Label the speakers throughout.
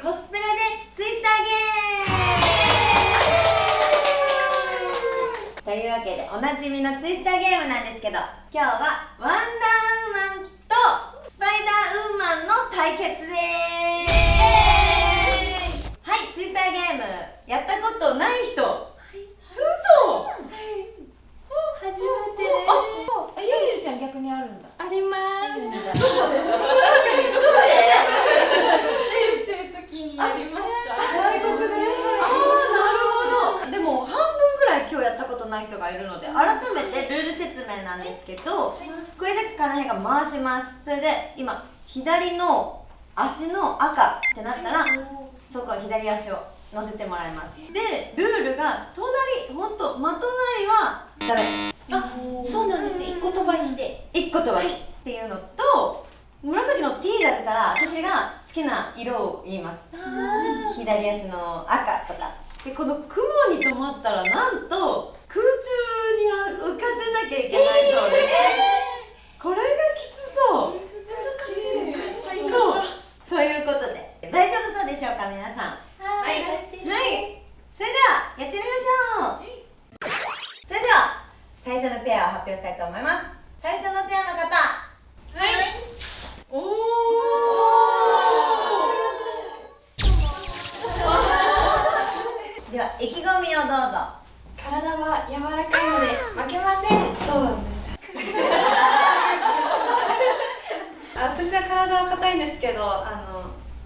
Speaker 1: コスプレでツイスターゲームというわけでおなじみのツイスターゲームなんですけど、今日はワンダーウーマンとスパイダーウーマンの対決です。はい、ツイスターゲームやったことない人、嘘、初めてです。
Speaker 2: ゆうちゃん逆にあるんだ。
Speaker 3: あります。
Speaker 1: どこで
Speaker 3: してる時にやりました。
Speaker 2: 外国で。
Speaker 1: なるほど。でも半分ぐらい今日やったことない人がいるので、改めてルール説明なんですけど、これでかなへが回します。それで今左の足の赤ってなったら、そこ左足を乗せてもらいます。でルールが隣、ほんと真隣はダメ。
Speaker 2: あ、そうなんですね。一個飛ばしで。
Speaker 1: 1個飛ばしっていうのと、紫の T が出たら私が好きな色を言います。左足の赤とかで、この雲に止まったらなんと空中に浮かせなきゃいけないそうです。これがきつそう。そうということで大丈夫そうでしょうか皆さん。
Speaker 2: はい。
Speaker 1: はい、それではやってみましょう。それでは最初のペアを発表したいと思います。最初のペアの方、
Speaker 3: はい。
Speaker 1: おーでは意気込みをどうぞ。
Speaker 3: 体は柔らかいので負けません。
Speaker 2: そうなんです。私は体は硬いんですけど、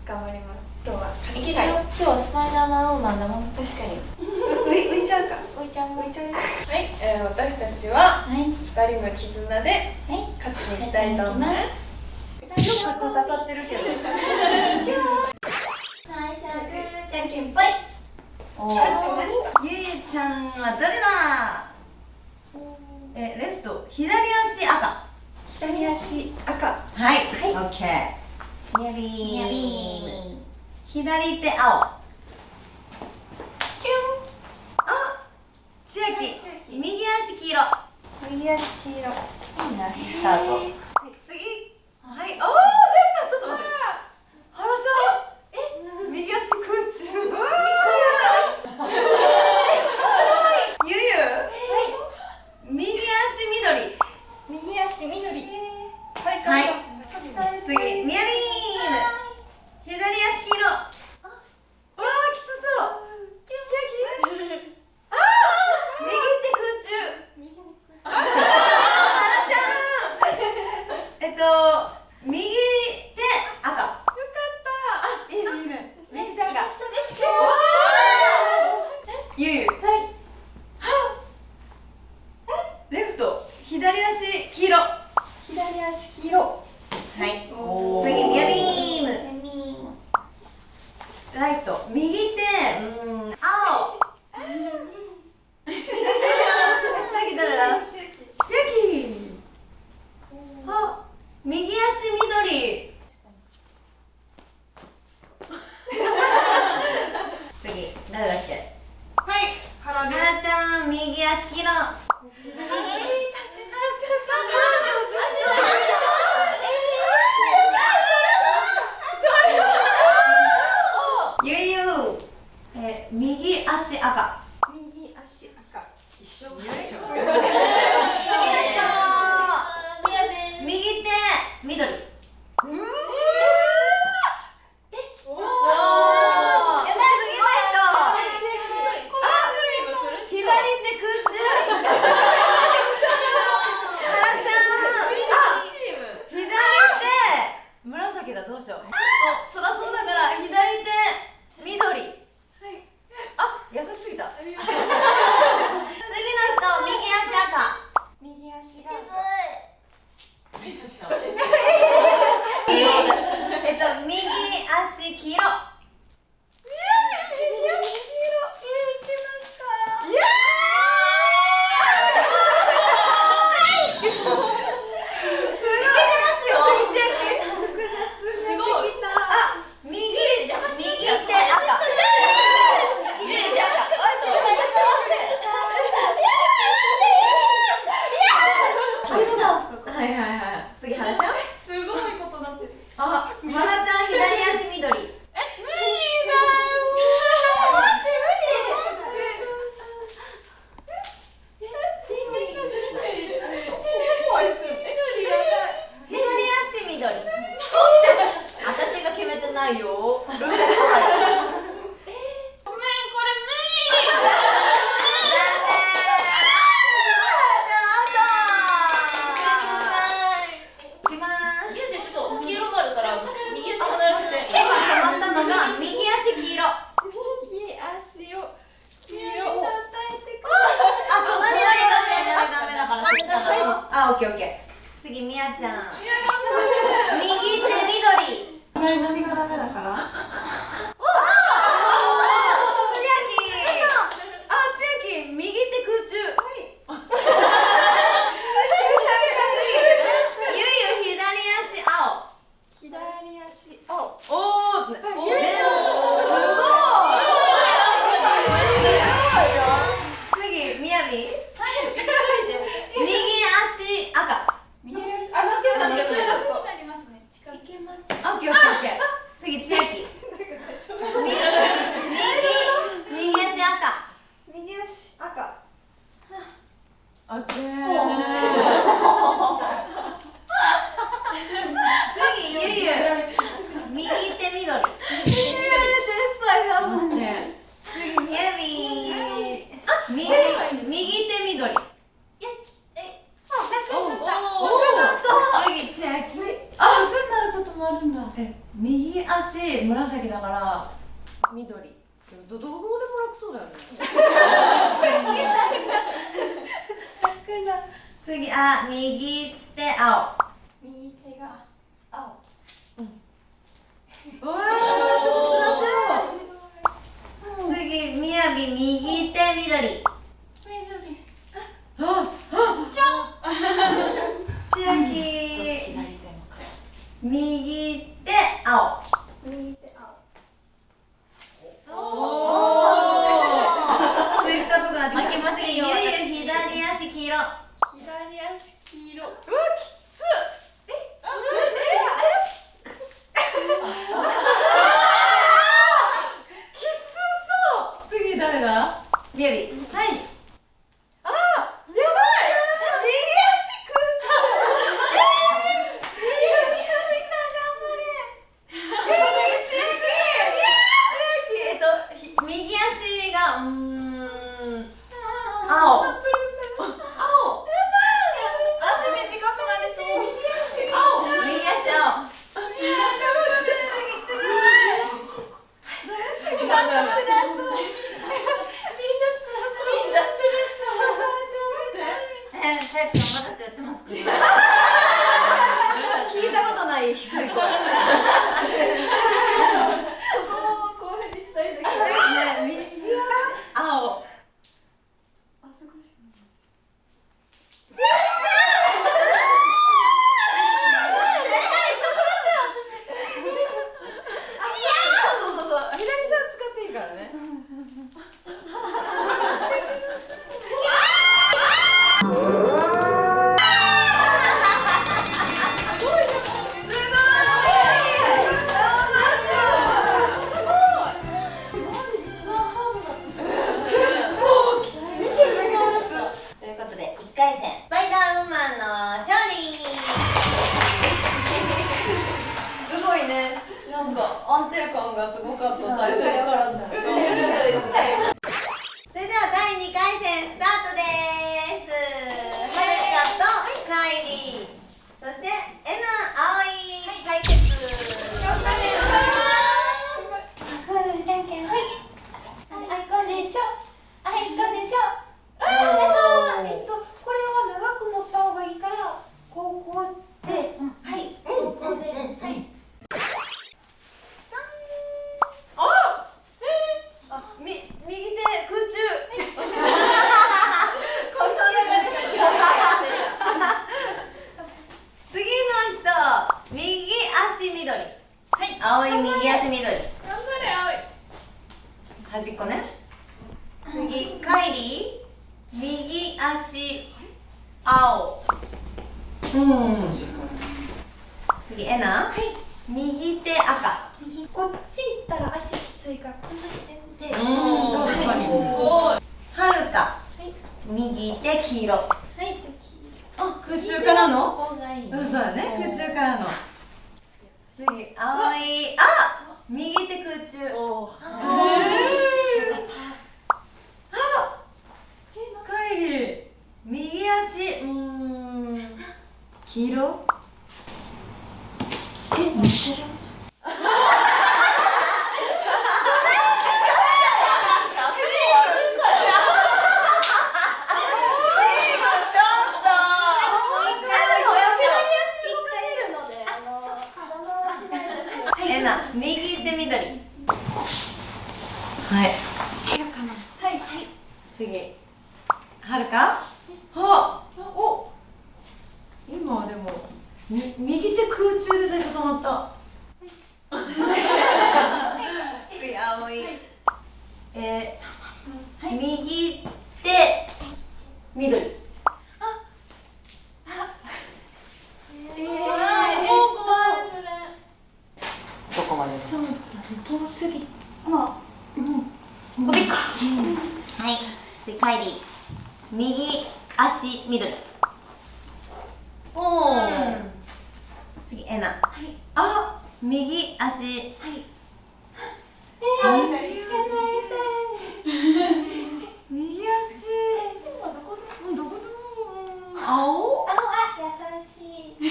Speaker 2: 頑張ります。今日は勝ちたい。
Speaker 3: 今日はスパイダーマンウーマンだもん。
Speaker 2: 確かに。浮いちゃうか。
Speaker 3: おいちゃんも。
Speaker 2: 浮いちゃう。
Speaker 4: はい、私たちは
Speaker 3: はい。
Speaker 4: 2人の絆で勝ちに行きたいと思います。
Speaker 1: よく戦ってるけど。
Speaker 3: 最初はグーじゃんけんぽい。
Speaker 1: 勝ちました。ゆうゆちゃんはどれだ。レフト、左足赤。
Speaker 2: 左足赤。
Speaker 1: はい、オッケー。みやびー。左手青。あ、千秋、右足黄色。
Speaker 2: 右足黄色。
Speaker 3: いいな、足スタート。
Speaker 1: 次。はい、おー、出た。ちょっと待って。はらちゃん。右足空中。ゆうゆ。右足緑。
Speaker 3: 右足緑。
Speaker 1: はい。次、みやびーむ。左足黄色。うわー、きつそう。千秋。あー、右手空中。はらちゃん。右手赤。よかった。いいね、いいね。右手赤。ゆうゆ。はい。レフト、左足黄色。
Speaker 2: 左足黄色。
Speaker 1: はい。次、みやびーむ。ライト、右手、青。次誰だ？千秋。あ、右足緑。次、誰だっけ？
Speaker 4: はい、原
Speaker 1: は
Speaker 4: です。
Speaker 1: らちゃん、右足黄色。ゆうゆう、右足赤。
Speaker 2: 右足赤。
Speaker 4: 一緒。
Speaker 1: 次の人。右手緑。おー、次の人。左手空中。はらちゃん。左手紫だ、どうしよう。ちょっと辛そうだから左手緑。あ、優しすぎた。オッケーオッケー。次みやちゃん。右手緑。
Speaker 2: 何がダメだから？
Speaker 1: 千秋、右手空中。ゆいゆ左足青。
Speaker 3: 左足青。
Speaker 1: おお、すごい。次、みやび。右足赤。
Speaker 3: 右足
Speaker 2: あ、なってるなってる。
Speaker 3: なりますね。近づけます。
Speaker 1: オッケーオッケーオッケー。次、千秋。右足赤。
Speaker 2: 右足赤。
Speaker 1: オッケー。次、ゆいゆ右手緑。次、みやび。右手緑。次、千秋。
Speaker 2: あ、分なることもあるんだ。
Speaker 1: 右足紫だから緑。どこでも楽そうだよね。次、右手青。
Speaker 3: 右手が青。
Speaker 1: うわー、ちょっと辛そう。次、みやび右手緑。千秋右手青。
Speaker 2: 右手青。
Speaker 1: ツイストっぽくなってきた。
Speaker 3: 負けませんよ
Speaker 1: 次、ゆいゆ左足黄色。
Speaker 3: 左足黄色。
Speaker 1: 次誰だ？みやび。
Speaker 3: はい。
Speaker 1: やばい。右足空中。みやびさん頑張れ。千秋。右足が青。
Speaker 2: 足短くなりそう。
Speaker 1: 右足青。
Speaker 3: さやきさんわざとやってますか？
Speaker 1: 聞いたことない低い声。
Speaker 2: こういうふうにしたいんだけど。
Speaker 1: ね、右足青。左手を使っていいからね。ということで1回戦スパイダーウーマンの勝利。すごいね。なんか安定感がすごかった最初からずっと。それでは第2回戦スタートです。はるかとかいり、そしてえなあおい対決。
Speaker 3: じゃんけんはい。あいこでしょ。あいこでしょ。
Speaker 2: これは長く持った方がいいから、こうで、はい、ここで、はい。
Speaker 1: 右手空中。
Speaker 3: こんなのが出てきた。
Speaker 1: 次の人、右足緑。はい、青い右足緑。
Speaker 2: 頑張れ、青い。
Speaker 1: 端っこね。次、カイリー、右足青。次、エナ、右手赤。
Speaker 2: こっち行ったら足きついから、こんなに手で。
Speaker 1: 確かに。はるか、右手黄色。あ、空中からの。
Speaker 3: ここがいい。
Speaker 1: そうだね、空中からの。次、青い、右手空中。カイリー、右足、黄色。もう一回はい。
Speaker 3: いけるかな。
Speaker 4: はい。
Speaker 1: 次。はるか。あ。お。今でも。右手空中で最初止まった。次、葵。右手。緑。どこまで。
Speaker 3: そうだね。遠すぎ。まあ、これか。
Speaker 1: はい。次、カイリー。右足緑。おお。次、エナ。あ、右足。
Speaker 3: はい。
Speaker 1: 右足。どこでも。青。
Speaker 3: 優しい。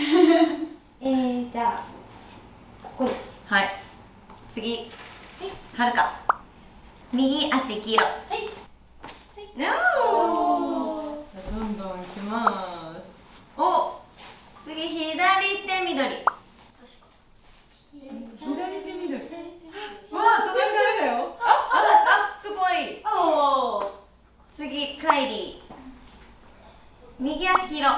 Speaker 3: じゃあ、ここです。
Speaker 1: はい。次。はるか。右足黄色。はい。じゃあどんどんいきます。お。次、左手緑。左手緑。わあ、飛ばしちゃうよ。すごい。次、カイリー。右足黄色。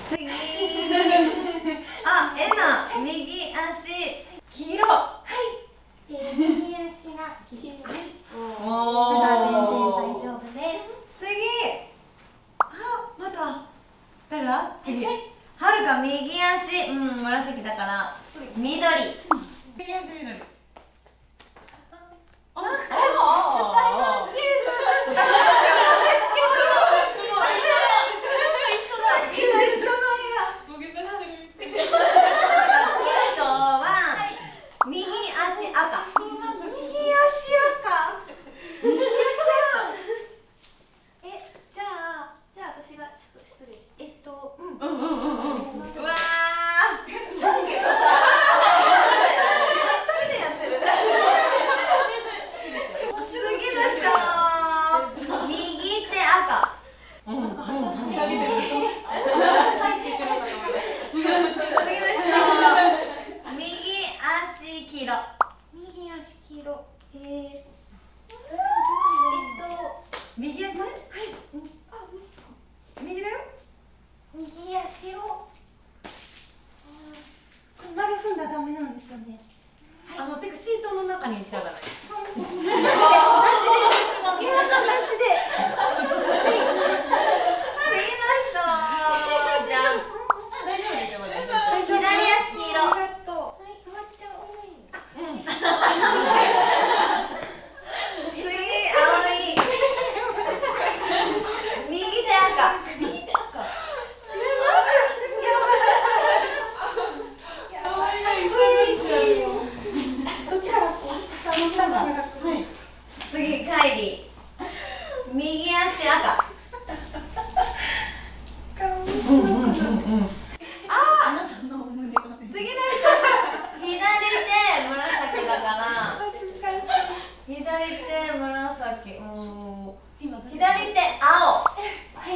Speaker 1: 次。あ、エナ。右足黄色。
Speaker 3: 右足が黄色い。
Speaker 1: お
Speaker 3: まだ全然大
Speaker 1: お。
Speaker 3: 丈夫です。
Speaker 1: 次。あ、また。誰だ。次。はるか右足、紫だから緑。右足緑。あ、右足ね。はい。右だよ。
Speaker 3: 右足を。丸踏んだらダメなんですよね。
Speaker 1: てかシートの中に入れちゃうからね。次、カイリー。右足赤。次の人、左手紫だから。左手紫。左手青。
Speaker 3: はい。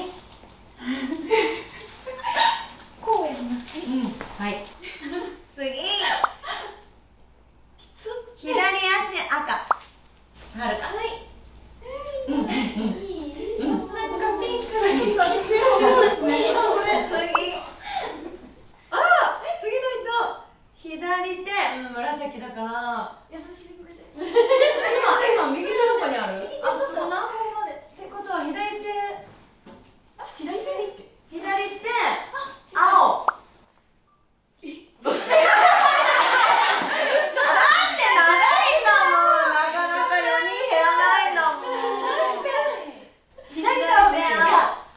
Speaker 3: こうやな。
Speaker 1: はい。次。左足赤。はるか。左手、紫だから優しい。今右手どこにある？あ、そこな。ってことは左手青。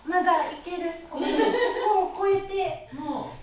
Speaker 3: まだいける。もう超えて。
Speaker 1: もう。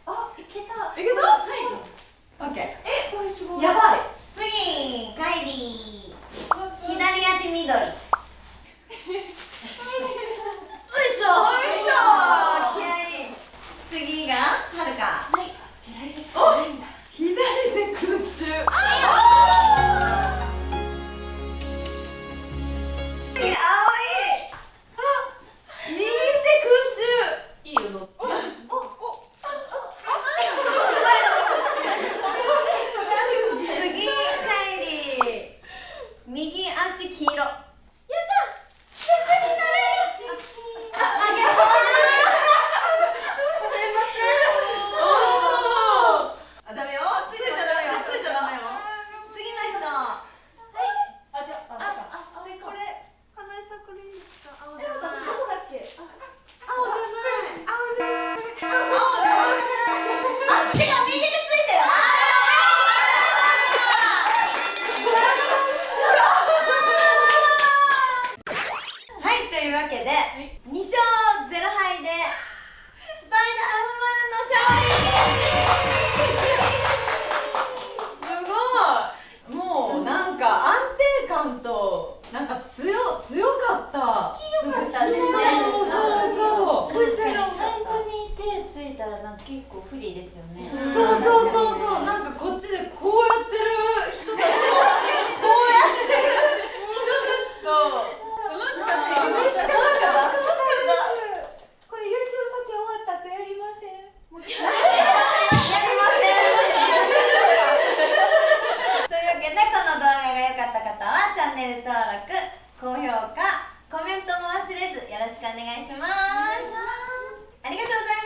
Speaker 2: あ、いけた。
Speaker 1: いけた？オッケー。
Speaker 2: これすごい。
Speaker 4: やばい。
Speaker 1: 次、カイリー。左足緑。よいしょ。気合いい。次がはるか。
Speaker 2: はい。左手使わないんだ。
Speaker 1: 左手空中。次、青い。右手
Speaker 4: いいよ、乗って。
Speaker 1: 空中。次、カイリー。右足黄色。あ、ダメよ。ついちゃダメよ。ついちゃダメよ。次の人。
Speaker 4: あ、じゃあ、
Speaker 1: で、これ、金井さんこれいいですか？青じゃない。
Speaker 4: どこだっけ？
Speaker 1: 青じゃない。あ、手が右手ついてる。はい、というわけで、2勝0敗でスパイダーウーマンの勝利。すごい。もうなんか安定感となんか強かった。
Speaker 2: 強かったね。
Speaker 1: そう
Speaker 2: 最初に手ついたらなんか結構不利ですよね。
Speaker 1: そうなんかこっちでこうやってる人たちとこうやってる人たちと楽しかった。
Speaker 2: これ YouTube 撮影終わった後やりません。
Speaker 1: やりません。というわけでこの動画が良かった方はチャンネル登録、高評価、コメントも忘れずよろしくお願いします。ありがとうございました。